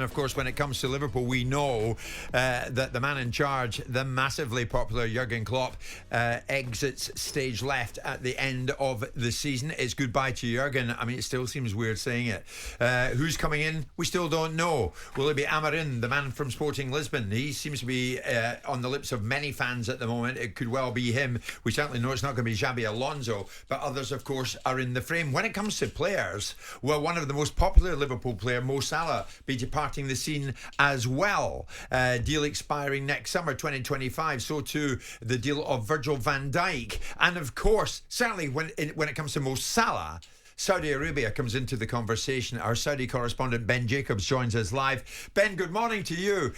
And of course, when it comes to Liverpool, we know that the man in charge, the massively popular Jurgen Klopp, exits stage left at the end of the season. It's goodbye to Jurgen. I mean, it still seems weird saying it. Who's coming in? We still don't know. Will it be Amarin, the man from Sporting Lisbon? He seems to be on the lips of many fans at the moment. It could well be him. We certainly know it's not going to be Xabi Alonso, but others, of course, are in the frame. When it comes to players, well, one of the most popular Liverpool player, Mo Salah, be departing the scene as well. Deal expiring next summer 2025, so too the deal of Virgil van Dijk, and of course certainly when it comes to Mo Salah, Saudi Arabia comes into the conversation. Our Saudi correspondent Ben Jacobs joins us live. Ben, good morning to you.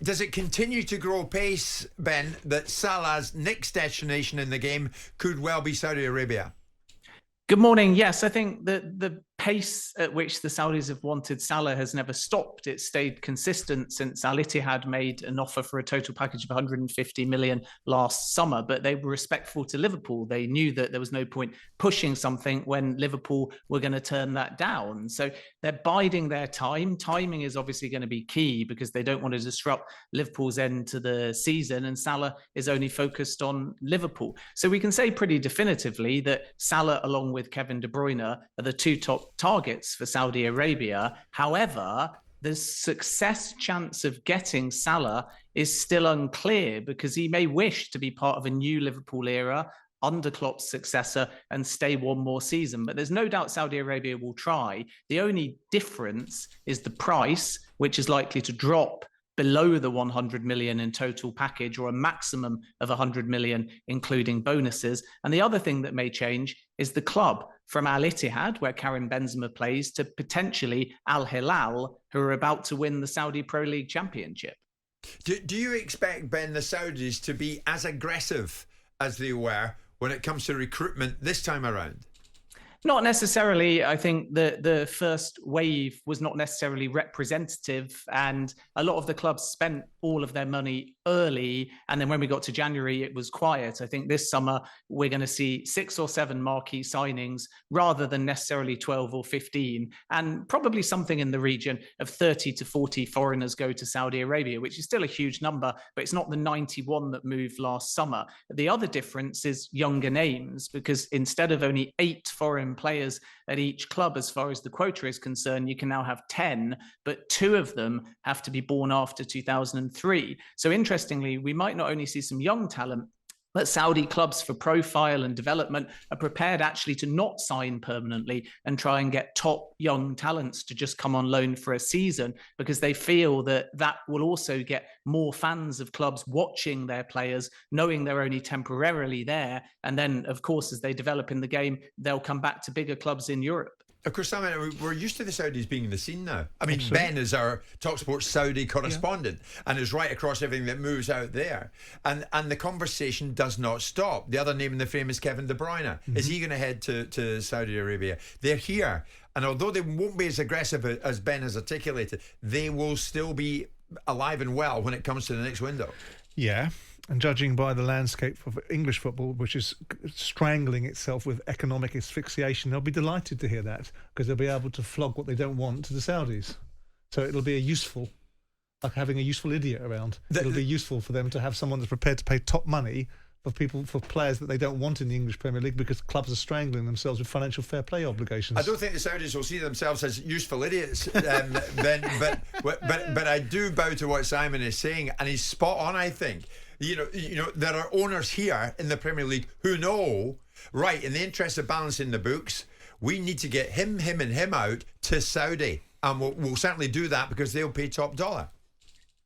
Does it continue to grow pace, Ben, that Salah's next destination in the game could well be Saudi Arabia? Good morning. Yes, I think that the pace at which the Saudis have wanted Salah has never stopped. It's stayed consistent since Al Ittihad made an offer for a total package of 150 million last summer, but they were respectful to Liverpool. They knew that there was no point pushing something when Liverpool were going to turn that down. So they're biding their time. Timing is obviously going to be key because they don't want to disrupt Liverpool's end to the season, and Salah is only focused on Liverpool. So we can say pretty definitively that Salah, along with Kevin De Bruyne, are the two top targets for Saudi Arabia. However, the success chance of getting Salah is still unclear because he may wish to be part of a new Liverpool era under Klopp's successor and stay one more season. But there's no doubt Saudi Arabia will try. The only difference is the price, which is likely to drop below the 100 million in total package, or a maximum of 100 million, including bonuses. And the other thing that may change is the club, from Al Ittihad, where Karim Benzema plays, to potentially Al Hilal, who are about to win the Saudi Pro League Championship. Do you expect, Ben, the Saudis to be as aggressive as they were when it comes to recruitment this time around? Not necessarily. I think the first wave was not necessarily representative, and a lot of the clubs spent all of their money early, and then when we got to January it was quiet. I think this summer we're going to see 6 or 7 marquee signings rather than necessarily 12 or 15, and probably something in the region of 30 to 40 foreigners go to Saudi Arabia, which is still a huge number, but it's not the 91 that moved last summer. The other difference is younger names, because instead of only 8 foreign players at each club as far as the quota is concerned, you can now have 10, but 2 of them have to be born after 2003. So interestingly, we might not only see some young talent, but Saudi clubs, for profile and development, are prepared actually to not sign permanently and try and get top young talents to just come on loan for a season, because they feel that that will also get more fans of clubs watching their players, knowing they're only temporarily there. And then, of course, as they develop in the game, they'll come back to bigger clubs in Europe. Of course, I mean, we're used to the Saudis being in the scene now. I mean, Absolutely. Ben is our talkSPORT Saudi correspondent and is right across everything that moves out there. And the conversation does not stop. The other name in the frame is Kevin De Bruyne. Mm-hmm. Is he going to head to Saudi Arabia? They're here. And although they won't be as aggressive as Ben has articulated, they will still be alive and well when it comes to the next window. Yeah. And judging by the landscape of English football, which is strangling itself with economic asphyxiation, they'll be delighted to hear that, because they'll be able to flog what they don't want to the Saudis. So it'll be like having a useful idiot around. It'll be useful for them to have someone that's prepared to pay top money for players that they don't want in the English Premier League, because clubs are strangling themselves with financial fair play obligations. I don't think the Saudis will see themselves as useful idiots, Ben, but I do bow to what Simon is saying, and he's spot on, I think. You know, there are owners here in the Premier League who know, right, in the interest of balancing the books, we need to get him and him out to Saudi, and we'll certainly do that because they'll pay top dollar.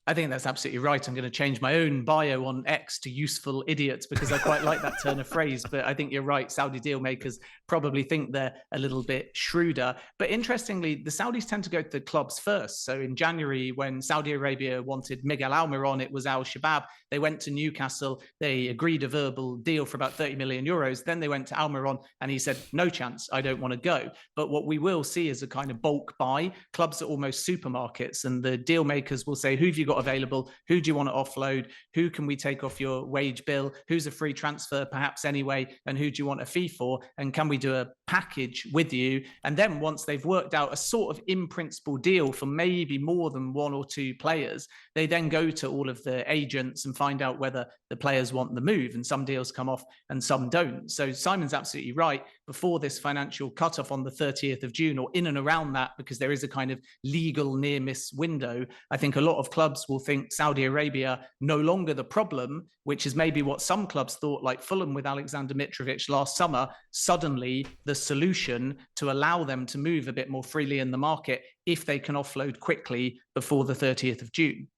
I think that's absolutely right. I'm going to change my own bio on X to useful idiots, because I quite like that turn of phrase. But I think you're right. Saudi deal makers probably think they're a little bit shrewder. But interestingly, the Saudis tend to go to the clubs first. So in January, when Saudi Arabia wanted Miguel Almiron, it was Al Shabab. They went to Newcastle. They agreed a verbal deal for about 30 million euros. Then they went to Almiron and he said, no chance, I don't want to go. But what we will see is a kind of bulk buy. Clubs are almost supermarkets, and the deal makers will say, who have you got got available? Who do you want to offload? Who can we take off your wage bill? Who's a free transfer perhaps anyway? And who do you want a fee for? And can we do a package with you? And then once they've worked out a sort of in principle deal for maybe more than one or two players, they then go to all of the agents and find out whether the players want the move. And some deals come off and some don't. So Simon's absolutely right. Before this financial cutoff on the 30th of June, or in and around that, because there is a kind of legal near miss window, I think a lot of clubs will think Saudi Arabia no longer the problem, which is maybe what some clubs thought, like Fulham with Alexander Mitrovic last summer, suddenly the solution to allow them to move a bit more freely in the market if they can offload quickly before the 30th of June.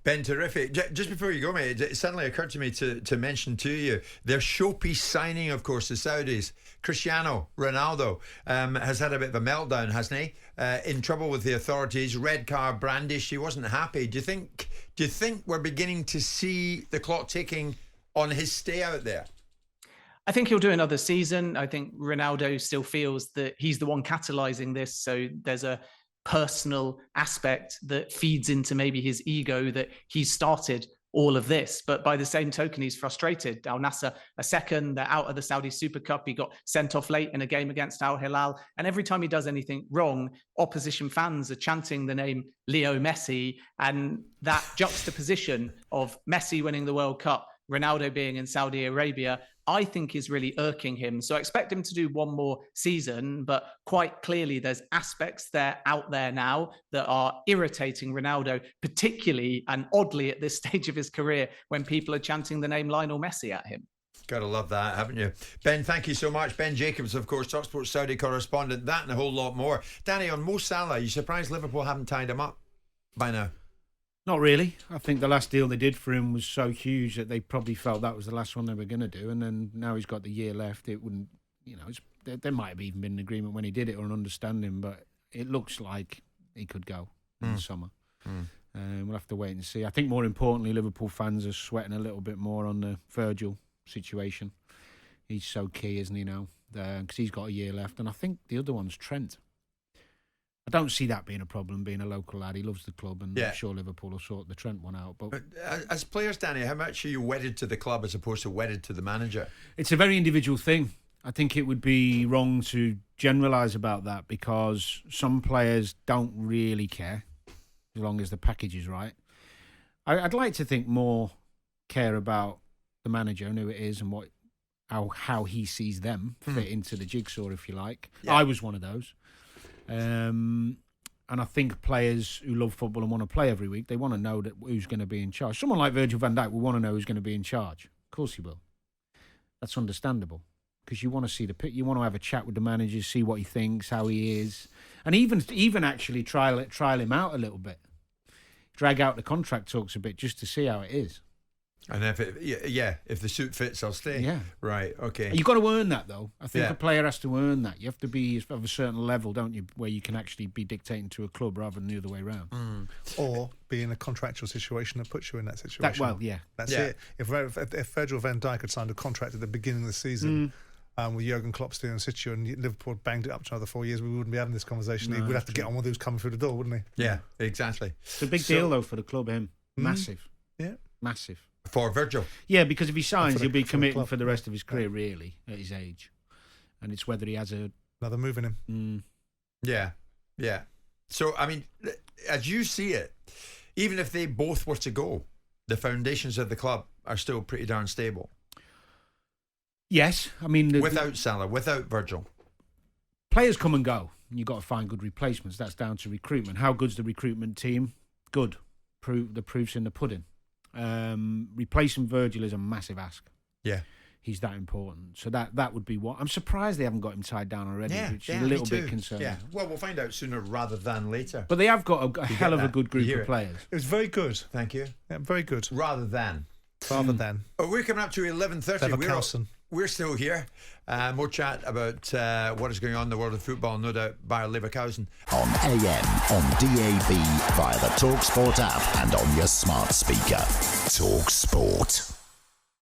Ben, terrific. Just before you go, mate, it suddenly occurred to me to mention to you their showpiece signing, of course, the Saudis. Cristiano Ronaldo has had a bit of a meltdown, hasn't he? In trouble with the authorities, red card brandished. He wasn't happy. Do you think we're beginning to see the clock ticking on his stay out there? I think he'll do another season. I think Ronaldo still feels that he's the one catalysing this. So there's a personal aspect that feeds into maybe his ego that he started all of this. But by the same token, he's frustrated. Al Nassr are second. They're out of the Saudi Super Cup. He got sent off late in a game against Al Hilal. And every time he does anything wrong, opposition fans are chanting the name Leo Messi. And that juxtaposition of Messi winning the World Cup, Ronaldo being in Saudi Arabia, I think is really irking him. So I expect him to do one more season, but quite clearly there's aspects out there now that are irritating Ronaldo, particularly and oddly at this stage of his career when people are chanting the name Lionel Messi at him. Gotta love that, haven't you? Ben, thank you so much. Ben Jacobs, of course, talkSPORT Saudi correspondent. That and a whole lot more. Danny, on Mo Salah, you surprised Liverpool haven't tied him up by now? Not really. I think the last deal they did for him was so huge that they probably felt that was the last one they were going to do. And then now he's got the year left. It wouldn't, there might have even been an agreement when he did it or an understanding, but it looks like he could go in the summer. We'll have to wait and see. I think more importantly, Liverpool fans are sweating a little bit more on the Virgil situation. He's so key, isn't he, now? Because he's got a year left. And I think the other one's Trent. I don't see that being a problem, being a local lad. He loves the club, and I'm sure Liverpool will sort the Trent one out. But as players, Danny, how much are you wedded to the club as opposed to wedded to the manager? It's a very individual thing. I think it would be wrong to generalise about that because some players don't really care as long as the package is right. I'd like to think more care about the manager and who it is and how he sees them fit into the jigsaw, if you like. Yeah. I was one of those. And I think players who love football and want to play every week, they want to know that who's going to be in charge. Someone like Virgil van Dijk will want to know who's going to be in charge. Of course he will. That's understandable because you want to see you want to have a chat with the manager, see what he thinks, how he is, and even actually trial him out a little bit, drag out the contract talks a bit just to see how it is. And if the suit fits, I'll stay. Yeah. Right, okay. You've got to earn that, though. I think a player has to earn that. You have to be of a certain level, don't you, where you can actually be dictating to a club rather than the other way around. Or be in a contractual situation that puts you in that situation. That's it. If Virgil van Dijk had signed a contract at the beginning of the season with Jurgen Klopp still in situ and Liverpool banged it up to another 4 years, we wouldn't be having this conversation. He would have to get on with who's coming through the door, wouldn't he? Yeah, exactly. It's a big deal, though, for the club, him. Massive. Yeah. Massive. For Virgil. Yeah, because if he signs, he'll be committing for the rest of his career, really, at his age. And it's whether he has another move in him. Yeah. So, I mean, as you see it, even if they both were to go, the foundations of the club are still pretty darn stable. Yes. I mean... without Salah, without Virgil. Players come and go. And you've got to find good replacements. That's down to recruitment. How good's the recruitment team? Good. The proof's in the pudding. Replacing Virgil is a massive ask. Yeah, he's that important. So that would be what I'm surprised they haven't got him tied down already, which is a little bit concerning. Yeah, well, we'll find out sooner rather than later. But they have got a hell of a good group of players. It was very good. Thank you. Yeah, very good. Rather than. Oh, we're coming up to 11:30. We're still here. More chat about what is going on in the world of football, no doubt, by Leverkusen. On AM, on DAB, via the talkSPORT app and on your smart speaker. talkSPORT.